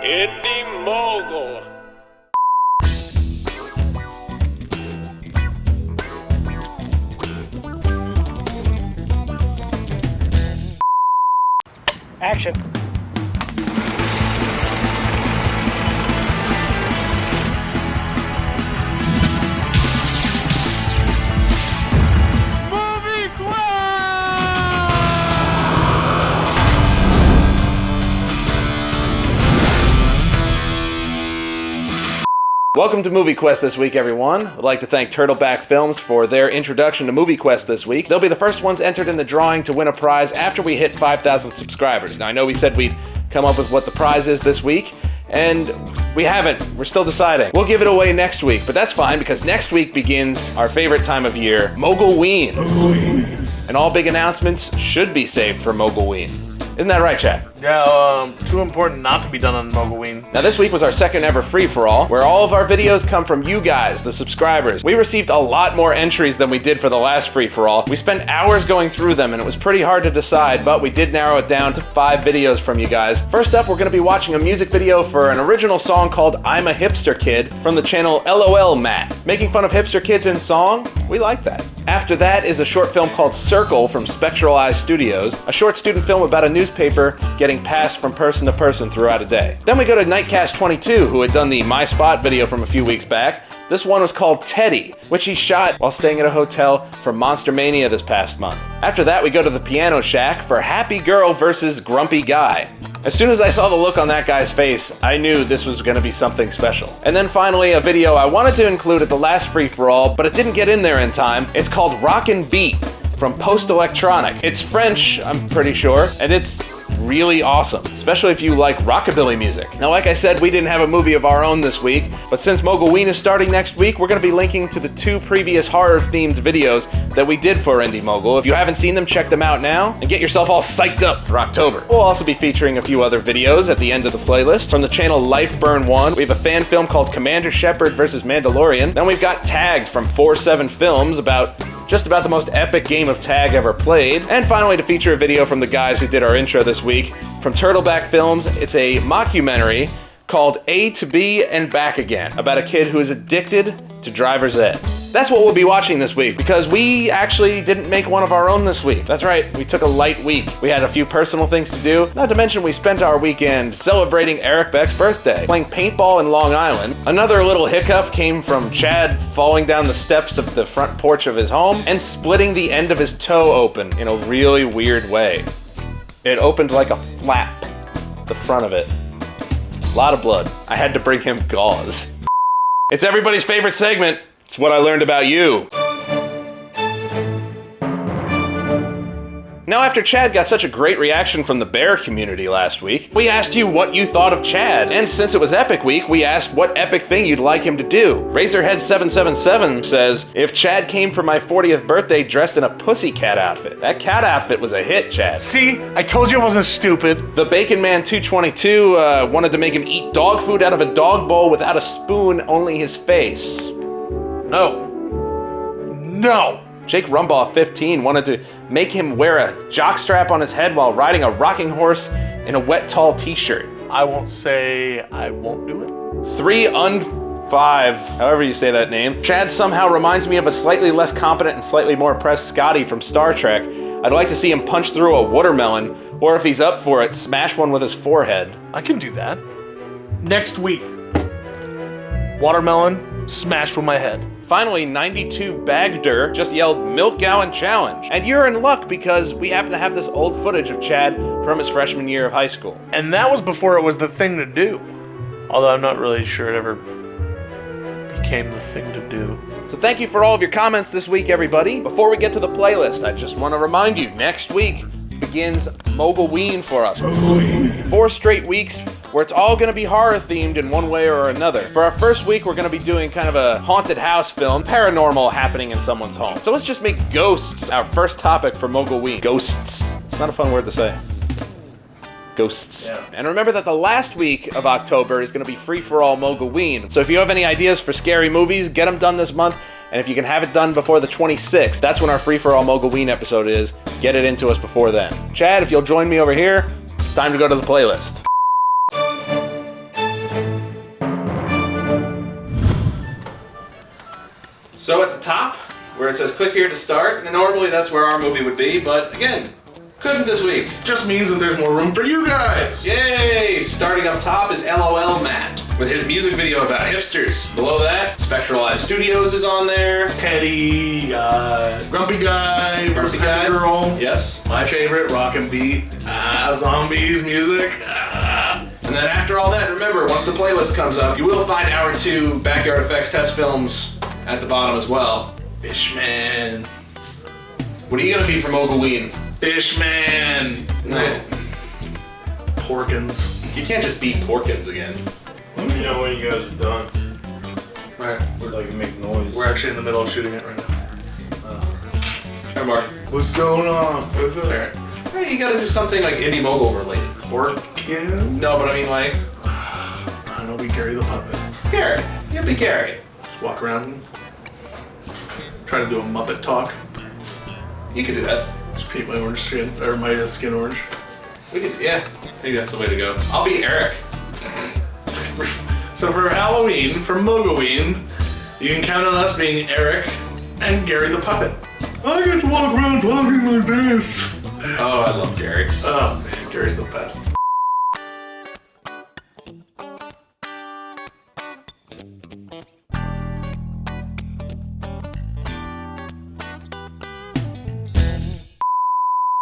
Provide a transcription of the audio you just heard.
Indie Mogul. Action. Welcome to Movie Quest this week, everyone. I'd like to thank Turtleback Films for their introduction to Movie Quest this week. They'll be the first ones entered in the drawing to win a prize after we hit 5,000 subscribers. Now, I know we said we'd come up with what the prize is this week, and we haven't. We're still deciding. We'll give it away next week, but that's fine because next week begins our favorite time of year, Mogulween. And all big announcements should be saved for Mogulween. Isn't that right, Chad? Yeah, too important not to be done on Mogulween. Now this week was our second ever free-for-all, where all of our videos come from you guys, the subscribers. We received a lot more entries than we did for the last free-for-all. We spent hours going through them, and it was pretty hard to decide, but we did narrow it down to 5 videos from you guys. First up, we're going to be watching a music video for an original song called I'm a Hipster Kid from the channel LOL Matt. Making fun of hipster kids in song? We like that. After that is a short film called Circle from Spectral Eyes Studios, a short student film about a newspaper getting passed from person to person throughout a day. Then we go to Nightcast 22, who had done the My Spot video from a few weeks back. This one was called Teddy, which he shot while staying at a hotel for Monster Mania this past month. After that, we go to the Piano Shack for Happy Girl versus Grumpy Guy. As soon as I saw the look on that guy's face, I knew this was going to be something special. And then finally, a video I wanted to include at the last free-for-all, but it didn't get in there in time. It's called Rockin' Beat from Post Electronic. It's French, I'm pretty sure, and it's really awesome, especially if you like rockabilly music. Now, like I said, we didn't have a movie of our own this week, but since Mogulween is starting next week, we're going to be linking to the 2 previous horror-themed videos that we did for Indie Mogul. If you haven't seen them, check them out now and get yourself all psyched up for October. We'll also be featuring a few other videos at the end of the playlist. From the channel Lifeburn1, we have a fan film called Commander Shepard vs. Mandalorian. Then we've got Tagged from 4-7 Films about just about the most epic game of tag ever played. And finally, to feature a video from the guys who did our intro this week, from Turtleback Films, it's a mockumentary called A to B and Back Again, about a kid who is addicted to driver's ed. That's what we'll be watching this week, because we actually didn't make one of our own this week. That's right, we took a light week. We had a few personal things to do, not to mention we spent our weekend celebrating Eric Beck's birthday, playing paintball in Long Island. Another little hiccup came from Chad falling down the steps of the front porch of his home and splitting the end of his toe open in a really weird way. It opened like a flap, the front of it. A lot of blood. I had to bring him gauze. It's everybody's favorite segment. It's what I learned about you. Now, after Chad got such a great reaction from the bear community last week, we asked you what you thought of Chad. And since it was Epic Week, we asked what epic thing you'd like him to do. Razorhead777 says, if Chad came for my 40th birthday dressed in a pussycat outfit. That cat outfit was a hit, Chad. See? I told you I wasn't stupid. The Bacon Man 222 wanted to make him eat dog food out of a dog bowl without a spoon, only his face. No. No. Jake Rumbaugh 15 wanted to make him wear a jockstrap on his head while riding a rocking horse in a wet tall t-shirt. I won't say I won't do it. 3un5, however you say that name. Chad somehow reminds me of a slightly less competent and slightly more oppressed Scotty from Star Trek. I'd like to see him punch through a watermelon, or if he's up for it, smash one with his forehead. I can do that. Next week. Watermelon, smash with my head. Finally, 92 Bagder just yelled Milk Gallon Challenge. And you're in luck because we happen to have this old footage of Chad from his freshman year of high school. And that was before it was the thing to do. Although I'm not really sure it ever became the thing to do. So thank you for all of your comments this week, everybody. Before we get to the playlist, I just want to remind you, next week begins Mogulween for us. 4 straight weeks where it's all going to be horror themed in one way or another. For our first week, we're going to be doing kind of a haunted house film, paranormal happening in someone's home. So let's just make ghosts our first topic for Mogulween. Ghosts. It's not a fun word to say. Ghosts. Yeah. And remember that the last week of October is going to be free-for-all Mogulween. So if you have any ideas for scary movies, get them done this month. And if you can have it done before the 26th, that's when our free-for-all Mogulween episode is. Get it into us before then. Chad, if you'll join me over here, it's time to go to the playlist. So at the top, where it says click here to start, and normally that's where our movie would be, but again, couldn't this week. Just means that there's more room for you guys. Yay! Starting up top is LOL Matt with his music video about hipsters. Below that, Spectralized Studios is on there. Teddy, Grumpy Guy, Grumpy Guy. Girl. Yes. My favorite, Rock and Beat. Zombies music. And then after all that, remember, once the playlist comes up, you will find our 2 Backyard Effects test films at the bottom as well. Fishman. What are you gonna be for Mogulween? Fishman. No. Porkins. You can't just beat Porkins again. Let me know when you guys are done. Right. We'd like to make noise. We're actually in the middle of shooting it right now. Hey, Mark. What's going on? What's up? Alright. Hey, you gotta do something like Indie Mogul related. Porkin? No, but I mean like... I don't know, be Gary the Puppet. Gary. You'll be Gary. Just walk around. Try to do a Muppet talk. You could do that. Just paint my orange skin, or my skin orange. We could, yeah. Maybe that's the way to go. I'll be Eric. So for Halloween, for Mogoween, you can count on us being Eric and Gary the Puppet. I get to walk around talking like this. Oh, I love Gary. Oh man, Gary's the best.